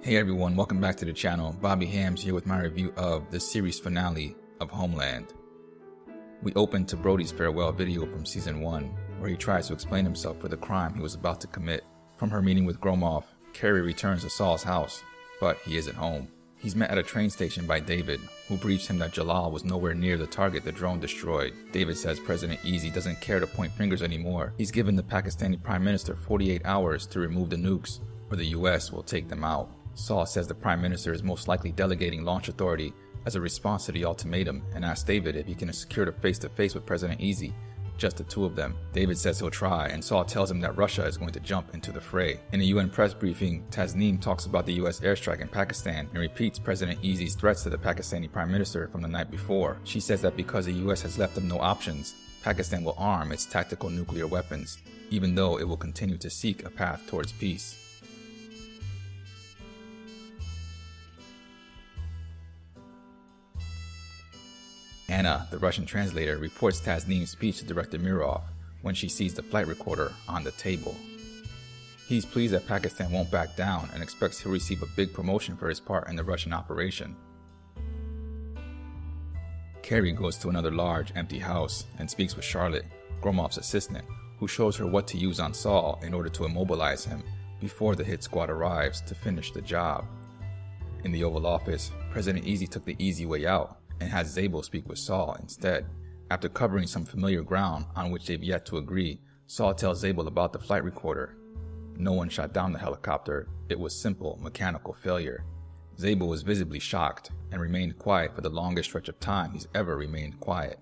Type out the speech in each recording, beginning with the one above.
Hey everyone, welcome back to the channel. Bobby Hams here with my review of the series finale of Homeland. We opened to Brody's farewell video from season 1, where he tries to explain himself for the crime he was about to commit. From her meeting with Gromov, Carrie returns to Saul's house, but he isn't home. He's met at a train station by David, who briefs him that Jalal was nowhere near the target the drone destroyed. David says President Easy doesn't care to point fingers anymore. He's given the Pakistani Prime Minister 48 hours to remove the nukes, or the US will take them out. Saul says the Prime Minister is most likely delegating launch authority as a response to the ultimatum and asks David if he can secure a face-to-face with President Easy, just the two of them. David says he'll try, and Saul tells him that Russia is going to jump into the fray. In a UN press briefing, Tasneem talks about the US airstrike in Pakistan and repeats President Easy's threats to the Pakistani Prime Minister from the night before. She says that because the US has left them no options, Pakistan will arm its tactical nuclear weapons, even though it will continue to seek a path towards peace. Anna, the Russian translator, reports Tasneem's speech to Director Mirov when she sees the flight recorder on the table. He's pleased that Pakistan won't back down and expects he'll receive a big promotion for his part in the Russian operation. Carrie goes to another large, empty house and speaks with Charlotte, Gromov's assistant, who shows her what to use on Saul in order to immobilize him before the hit squad arrives to finish the job. In the Oval Office, President Easy took the easy way out and has Zabel speak with Saul instead. After covering some familiar ground on which they've yet to agree, Saul tells Zabel about the flight recorder. No one shot down the helicopter, it was simple mechanical failure. Zabel was visibly shocked and remained quiet for the longest stretch of time he's ever remained quiet.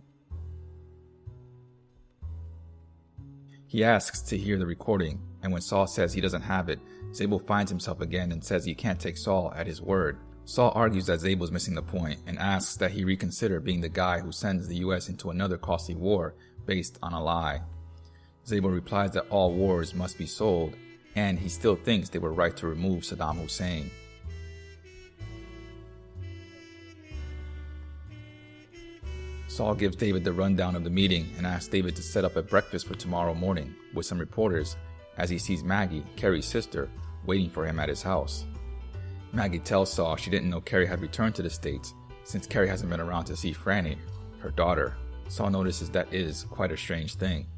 He asks to hear the recording, and when Saul says he doesn't have it, Zabel finds himself again and says he can't take Saul at his word. Saul argues that Zabel's missing the point and asks that he reconsider being the guy who sends the US into another costly war based on a lie. Zabel replies that all wars must be sold, and he still thinks they were right to remove Saddam Hussein. Saul gives David the rundown of the meeting and asks David to set up a breakfast for tomorrow morning with some reporters as he sees Maggie, Carrie's sister, waiting for him at his house. Maggie tells Saul she didn't know Carrie had returned to the States since Carrie hasn't been around to see Franny, her daughter. Saul notices that is quite a strange thing.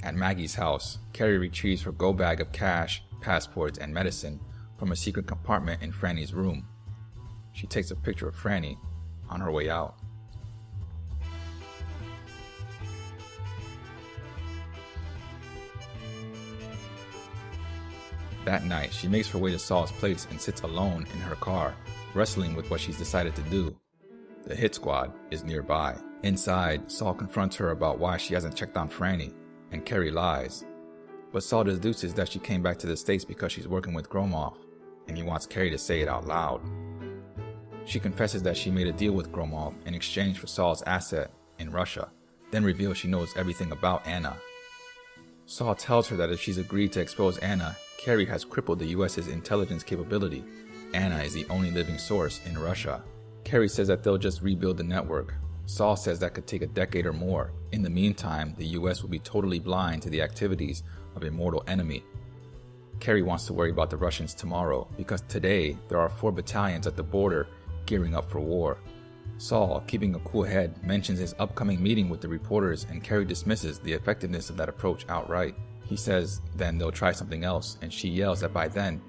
At Maggie's house, Carrie retrieves her go bag of cash, passports, and medicine from a secret compartment in Franny's room. She takes a picture of Franny on her way out. That night, she makes her way to Saul's place and sits alone in her car, wrestling with what she's decided to do. The hit squad is nearby. Inside, Saul confronts her about why she hasn't checked on Franny, and Carrie lies. But Saul deduces that she came back to the States because she's working with Gromov, and he wants Carrie to say it out loud. She confesses that she made a deal with Gromov in exchange for Saul's asset in Russia, then reveals she knows everything about Anna. Saul tells her that if she's agreed to expose Anna, Carrie has crippled the US's intelligence capability. Anna is the only living source in Russia. Carrie says that they'll just rebuild the network. Saul says that could take a decade or more. In the meantime, the US will be totally blind to the activities of a mortal enemy. Carrie wants to worry about the Russians tomorrow because today there are 4 battalions at the border gearing up for war. Saul, keeping a cool head, mentions his upcoming meeting with the reporters, and Carrie dismisses the effectiveness of that approach outright. He says then they'll try something else, and she yells that by then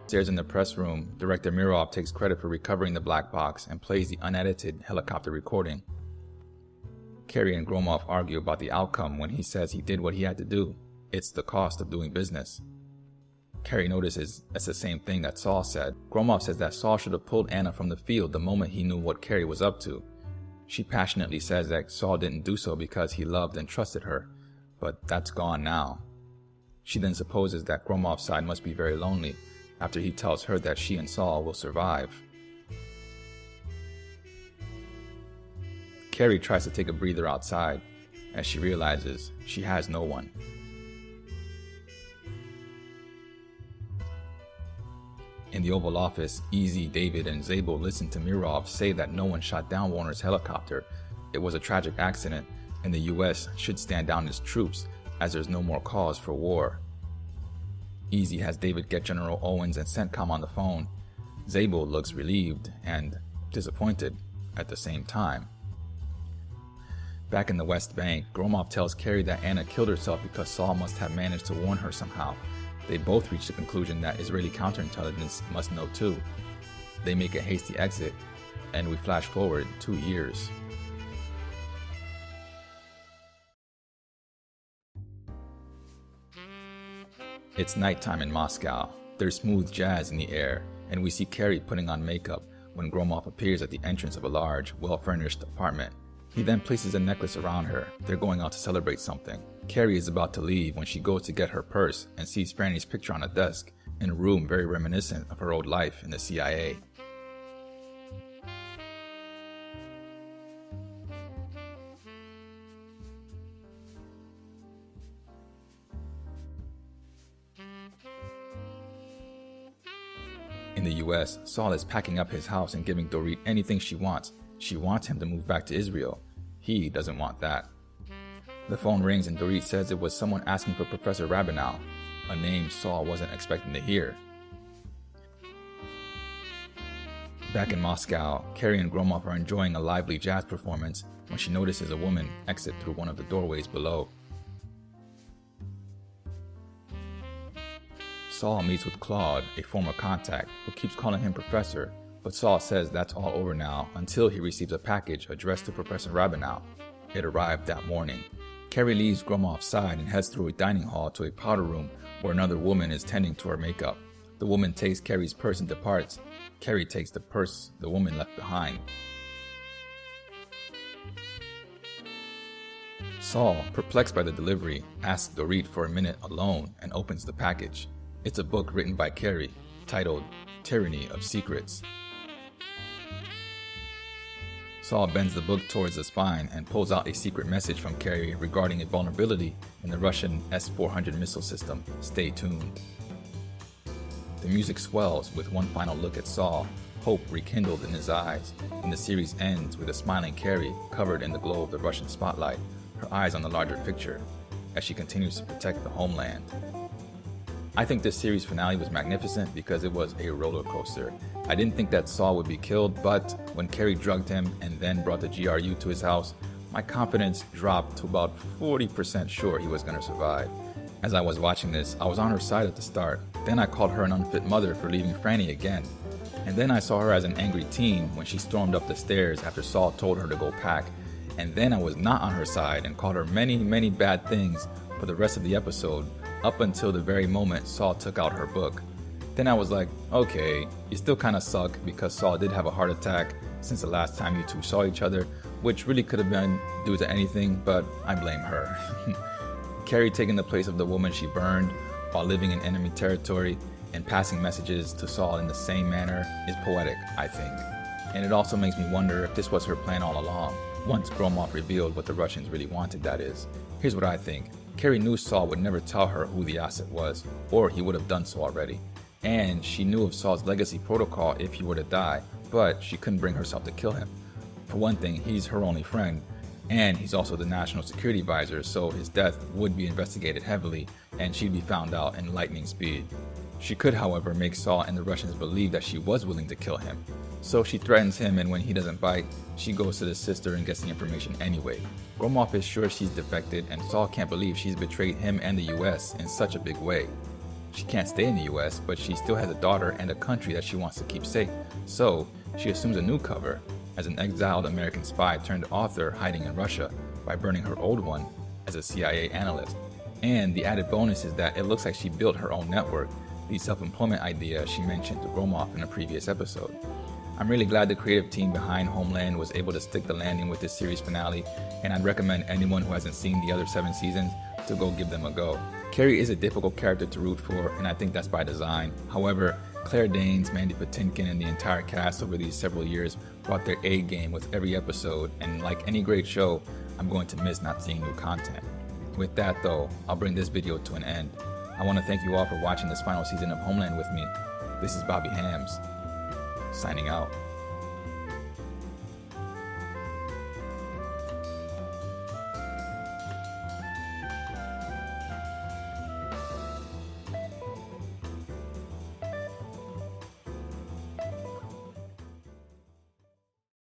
Upstairs in the press room, director Mirov takes credit for recovering the black box and plays the unedited helicopter recording. Carrie and Gromov argue about the outcome when he says he did what he had to do. It's the cost of doing business. Carrie notices that's the same thing that Saul said. Gromov says that Saul should have pulled Anna from the field the moment he knew what Carrie was up to. She passionately says that Saul didn't do so because he loved and trusted her, but that's gone now. She then supposes that Gromov's side must be very lonely after he tells her that she and Saul will survive. Carrie tries to take a breather outside as she realizes she has no one. In the Oval Office, Easy, David, and Zabel listen to Mirov say that no one shot down Warner's helicopter. It was a tragic accident, and the US should stand down its troops as there's no more cause for war. Easy has David get General Owens and CENTCOM on the phone. Zabel looks relieved and disappointed at the same time. Back in the West Bank, Gromov tells Carrie that Anna killed herself because Saul must have managed to warn her somehow. They both reach the conclusion that Israeli counterintelligence must know too. They make a hasty exit, and we flash forward 2 years. It's nighttime in Moscow. There's smooth jazz in the air, and we see Carrie putting on makeup when Gromov appears at the entrance of a large, well-furnished apartment. He then places a necklace around her. They're going out to celebrate something. Carrie is about to leave when she goes to get her purse and sees Franny's picture on a desk in a room very reminiscent of her old life in the CIA. In the US, Saul is packing up his house and giving Dorit anything she wants. She wants him to move back to Israel. He doesn't want that. The phone rings and Dorit says it was someone asking for Professor Rabinow, a name Saul wasn't expecting to hear. Back in Moscow, Carrie and Gromov are enjoying a lively jazz performance when she notices a woman exit through one of the doorways below. Saul meets with Claude, a former contact, who keeps calling him Professor, but Saul says that's all over now until he receives a package addressed to Professor Rabinow. It arrived that morning. Carrie leaves Gromov's side and heads through a dining hall to a powder room where another woman is tending to her makeup. The woman takes Carrie's purse and departs. Carrie takes the purse the woman left behind. Saul, perplexed by the delivery, asks Dorit for a minute alone and opens the package. It's a book written by Carrie, titled Tyranny of Secrets. Saul bends the book towards the spine and pulls out a secret message from Carrie regarding a vulnerability in the Russian S-400 missile system. Stay tuned. The music swells with one final look at Saul, hope rekindled in his eyes, and the series ends with a smiling Carrie covered in the glow of the Russian spotlight, her eyes on the larger picture, as she continues to protect the homeland. I think this series finale was magnificent because it was a roller coaster. I didn't think that Saul would be killed, but when Carrie drugged him and then brought the GRU to his house, my confidence dropped to about 40% sure he was going to survive. As I was watching this, I was on her side at the start. Then I called her an unfit mother for leaving Franny again. And then I saw her as an angry teen when she stormed up the stairs after Saul told her to go pack. And then I was not on her side and called her many, many bad things for the rest of the episode, up until the very moment Saul took out her book. Then I was like, okay, you still kinda suck because Saul did have a heart attack since the last time you two saw each other, which really could have been due to anything, but I blame her. Carrie taking the place of the woman she burned while living in enemy territory and passing messages to Saul in the same manner is poetic, I think. And it also makes me wonder if this was her plan all along, once Gromov revealed what the Russians really wanted, that is. Here's what I think. Carrie knew Saul would never tell her who the asset was, or he would have done so already. And she knew of Saul's legacy protocol if he were to die, but she couldn't bring herself to kill him. For one thing, he's her only friend, and he's also the national security advisor, so his death would be investigated heavily, and she'd be found out in lightning speed. She could, however, make Saul and the Russians believe that she was willing to kill him. So she threatens him, and when he doesn't bite, she goes to the sister and gets the information anyway. Gromov is sure she's defected, and Saul can't believe she's betrayed him and the US in such a big way. She can't stay in the US, but she still has a daughter and a country that she wants to keep safe. So, she assumes a new cover as an exiled American spy turned author hiding in Russia by burning her old one as a CIA analyst. And the added bonus is that it looks like she built her own network, the self-employment idea she mentioned to Gromov in a previous episode. I'm really glad the creative team behind Homeland was able to stick the landing with this series finale, and I'd recommend anyone who hasn't seen the other 7 seasons to go give them a go. Carrie is a difficult character to root for, and I think that's by design. However, Claire Danes, Mandy Patinkin, and the entire cast over these several years brought their A game with every episode, and like any great show, I'm going to miss not seeing new content. With that though, I'll bring this video to an end. I want to thank you all for watching this final season of Homeland with me. This is Bobby Hams, signing out.